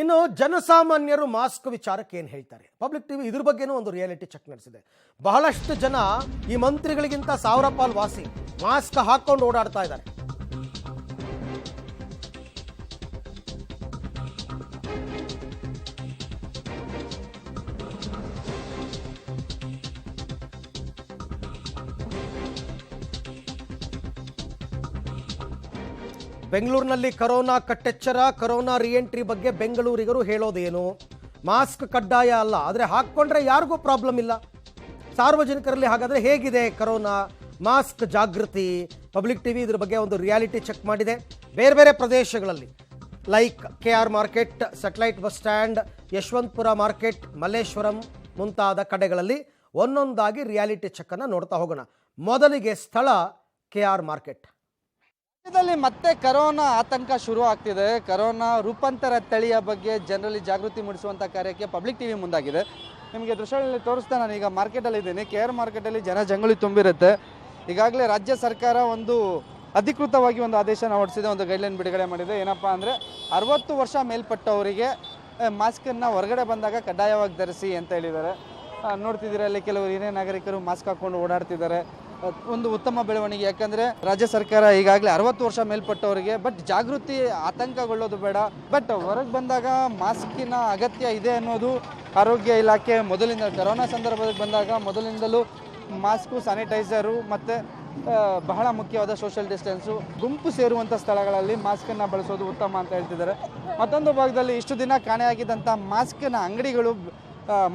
ಇನ್ನು ಜನಸಾಮಾನ್ಯರು ಮಾಸ್ಕ್ ವಿಚಾರಕ್ಕೆ ಏನು ಹೇಳ್ತಾರೆ? ಪಬ್ಲಿಕ್ ಟಿವಿ ಇದ್ರ ಬಗ್ಗೆನೂ ಒಂದು ರಿಯಾಲಿಟಿ ಚೆಕ್ ನಡೆಸಿದೆ. ಬಹಳಷ್ಟು ಜನ ಈ ಮಂತ್ರಿಗಳಿಗಿಂತ ಸಾವಿರ ಪಾಲು ವಾಸಿ ಮಾಸ್ಕ್ ಹಾಕೊಂಡು ಓಡಾಡ್ತಾ ಇದ್ದಾರೆ. ಬೆಂಗಳೂರಿನಲ್ಲಿ ಕರೋನಾ ಕಟ್ಟೆಚ್ಚರ. ಕರೋನಾ ರಿಎಂಟ್ರಿ ಬಗ್ಗೆ ಬೆಂಗಳೂರಿಗರು ಹೇಳೋದೇನು? ಮಾಸ್ಕ್ ಕಡ್ಡಾಯ ಅಲ್ಲ, ಆದರೆ ಹಾಕ್ಕೊಂಡ್ರೆ ಯಾರಿಗೂ ಪ್ರಾಬ್ಲಮ್ ಇಲ್ಲ. ಸಾರ್ವಜನಿಕರಲ್ಲಿ ಹಾಗಾದರೆ ಹೇಗಿದೆ ಕರೋನಾ ಮಾಸ್ಕ್ ಜಾಗೃತಿ? ಪಬ್ಲಿಕ್ ಟಿವಿ ಇದ್ರ ಬಗ್ಗೆ ಒಂದು ರಿಯಾಲಿಟಿ ಚೆಕ್ ಮಾಡಿದೆ. ಬೇರೆ ಬೇರೆ ಪ್ರದೇಶಗಳಲ್ಲಿ like KR market, satellite bus stand, Yeshwantpur market, Malleshwaram ಮುಂತಾದ ಕಡೆಗಳಲ್ಲಿ ಒಂದೊಂದಾಗಿ ರಿಯಾಲಿಟಿ ಚೆಕ್ ಅನ್ನು ನೋಡ್ತಾ ಹೋಗೋಣ. ಮೊದಲಿಗೆ ಸ್ಥಳ KR ಮಾರ್ಕೆಟ್. ಮತ್ತೆ ಕರೋನಾ ಆತಂಕ ಶುರು ಆಗ್ತಿದೆ. ಕರೋನಾ ರೂಪಾಂತರ ತಳಿಯ ಬಗ್ಗೆ ಜನರಲ್ಲಿ ಜಾಗೃತಿ ಮೂಡಿಸುವಂಥ ಕಾರ್ಯಕ್ಕೆ ಪಬ್ಲಿಕ್ ಟಿವಿ ಮುಂದಾಗಿದೆ. ನಿಮಗೆ ದೃಶ್ಯಗಳಲ್ಲಿ ತೋರಿಸ್ತಾ ನಾನೀಗ ಮಾರ್ಕೆಟಲ್ಲಿ ಇದ್ದೀನಿ. KR ಮಾರ್ಕೆಟಲ್ಲಿ ಜನಜಂಗುಳಿ ತುಂಬಿರುತ್ತೆ. ಈಗಾಗಲೇ ರಾಜ್ಯ ಸರ್ಕಾರ ಒಂದು ಅಧಿಕೃತವಾಗಿ ಒಂದು ಆದೇಶನ ಹೊರಡಿಸಿದೆ, ಒಂದು ಗೈಡ್ಲೈನ್ ಬಿಡುಗಡೆ ಮಾಡಿದೆ. ಏನಪ್ಪ ಅಂದರೆ 60 ವರ್ಷ ಮೇಲ್ಪಟ್ಟವರಿಗೆ ಮಾಸ್ಕನ್ನು ಹೊರಗಡೆ ಬಂದಾಗ ಕಡ್ಡಾಯವಾಗಿ ಧರಿಸಿ ಅಂತ ಹೇಳಿದ್ದಾರೆ. ನೋಡ್ತಿದ್ದೀರಾ, ಅಲ್ಲಿ ಕೆಲವರು ಹಿರಿಯ ನಾಗರಿಕರು ಮಾಸ್ಕ್ ಹಾಕ್ಕೊಂಡು ಓಡಾಡ್ತಿದ್ದಾರೆ. ಒಂದು ಉತ್ತಮ ಬೆಳವಣಿಗೆ. ಯಾಕಂದರೆ ರಾಜ್ಯ ಸರ್ಕಾರ ಈಗಾಗಲೇ 60 ವರ್ಷ ಮೇಲ್ಪಟ್ಟವರಿಗೆ ಬಟ್ ಜಾಗೃತಿ ಆತಂಕಗೊಳ್ಳೋದು ಬೇಡ, ಬಟ್ ಹೊರಗೆ ಬಂದಾಗ ಮಾಸ್ಕಿನ ಅಗತ್ಯ ಇದೆ ಅನ್ನೋದು ಆರೋಗ್ಯ ಇಲಾಖೆ ಮೊದಲಿಂದ ಕರೋನಾ ಸಂದರ್ಭದಲ್ಲಿ ಬಂದಾಗ ಮೊದಲಿಂದಲೂ ಮಾಸ್ಕು, ಸ್ಯಾನಿಟೈಸರು ಮತ್ತು ಬಹಳ ಮುಖ್ಯವಾದ ಸೋಷಿಯಲ್ ಡಿಸ್ಟೆನ್ಸು, ಗುಂಪು ಸೇರುವಂಥ ಸ್ಥಳಗಳಲ್ಲಿ ಮಾಸ್ಕನ್ನು ಬಳಸೋದು ಉತ್ತಮ ಅಂತ ಹೇಳ್ತಿದ್ದಾರೆ. ಮತ್ತೊಂದು ಭಾಗದಲ್ಲಿ ಇಷ್ಟು ದಿನ ಕಾಣೆಯಾಗಿದ್ದಂಥ ಮಾಸ್ಕಿನ ಅಂಗಡಿಗಳು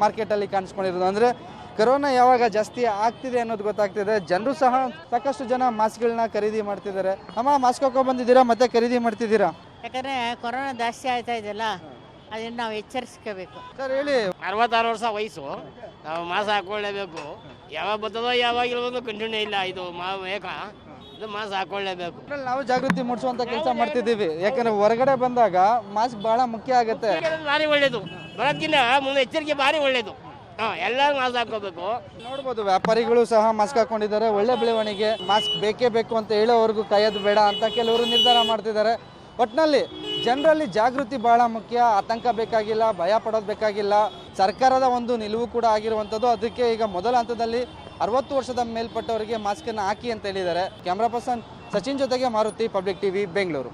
ಮಾರ್ಕೆಟಲ್ಲಿ ಕಾಣಿಸ್ಕೊಂಡಿರೋದು. ಅಂದರೆ ಕರೋನಾ ಯಾವಾಗ ಜಾಸ್ತಿ ಆಗ್ತಿದೆ ಅನ್ನೋದು ಗೊತ್ತಾಗ್ತಿದೆ. ಜನರು ಸಹ ಸಾಕಷ್ಟು ಜನ ಮಾಸ್ಕ್ಗಳನ್ನ ಖರೀದಿ ಮಾಡ್ತಿದ್ದಾರೆ. ಅಮ್ಮ, ಮಾಸ್ಕ್ ಹಾಕೋ ಬಂದಿದ್ದೀರಾ, ಮತ್ತೆ ಖರೀದಿ ಮಾಡ್ತಿದ್ದೀರಾ? ಯಾಕಂದ್ರೆ ಕೊರೋನಾ ಜಾಸ್ತಿ ಆಯ್ತಾ ಇದೆಯಲ್ಲ, ಅದನ್ನ ನಾವು ಎಚ್ಚರಿಸ್ಕೋಬೇಕು. ಸರ್ ಹೇಳಿ. 66 ವರ್ಷ ವಯಸ್ಸು, ನಾವು ಮಾಸ್ಕ್ ಹಾಕೊಳ್ಳೇಬೇಕು. ಯಾವಾಗ ಬರ್ತದೋ ಯಾವಾಗ ಇಲ್ಬೋದು ಕಂಟಿನ್ಯೂ ಇಲ್ಲ. ಇದು ಮಾಸ್ಕ್ ಹಾಕೊಳ್ಳೇಬೇಕು. ನಾವು ಜಾಗೃತಿ ಮೂಡಿಸುವಂತ ಕೆಲಸ ಮಾಡ್ತಿದ್ದೀವಿ. ಯಾಕಂದ್ರೆ ಹೊರಗಡೆ ಬಂದಾಗ ಮಾಸ್ಕ್ ಬಹಳ ಮುಖ್ಯ ಆಗುತ್ತೆ. ಭಾರಿ ಒಳ್ಳೇದು, ಬರೋದಕ್ಕಿಂತ ಮುಂದೆ ಎಚ್ಚರಿಕೆ ಭಾರಿ ಒಳ್ಳೇದು. ಎಲ್ಲರೂ ಮಾಸ್ಕ್ ಹಾಕೋಬೇಕು. ನೋಡ್ಬೋದು, ವ್ಯಾಪಾರಿಗಳು ಸಹ ಮಾಸ್ಕ್ ಹಾಕೊಂಡಿದ್ದಾರೆ. ಒಳ್ಳೆ ಬೆಳವಣಿಗೆ. ಮಾಸ್ಕ್ ಬೇಕೇ ಬೇಕು ಅಂತ ಹೇಳೋವರೆಗೂ ಕಾಯೋದು ಬೇಡ ಅಂತ ಕೆಲವರು ನಿರ್ಧಾರ ಮಾಡ್ತಿದ್ದಾರೆ. ಒಟ್ಟಿನಲ್ಲಿ ಜನರಲ್ಲಿ ಜಾಗೃತಿ ಬಹಳ ಮುಖ್ಯ. ಆತಂಕ ಬೇಕಾಗಿಲ್ಲ, ಭಯ ಪಡೋದು ಬೇಕಾಗಿಲ್ಲ. ಸರ್ಕಾರದ ಒಂದು ನಿಲುವು ಕೂಡ ಆಗಿರುವಂಥದ್ದು. ಅದಕ್ಕೆ ಈಗ ಮೊದಲ ಹಂತದಲ್ಲಿ 60 ವರ್ಷದ ಮೇಲ್ಪಟ್ಟವರಿಗೆ ಮಾಸ್ಕನ್ನು ಹಾಕಿ ಅಂತ ಹೇಳಿದ್ದಾರೆ. ಕ್ಯಾಮ್ರಾ ಪರ್ಸನ್ ಸಚಿನ್ ಜೊತೆಗೆ ಮಾರುತಿ, ಪಬ್ಲಿಕ್ ಟಿವಿ, ಬೆಂಗಳೂರು.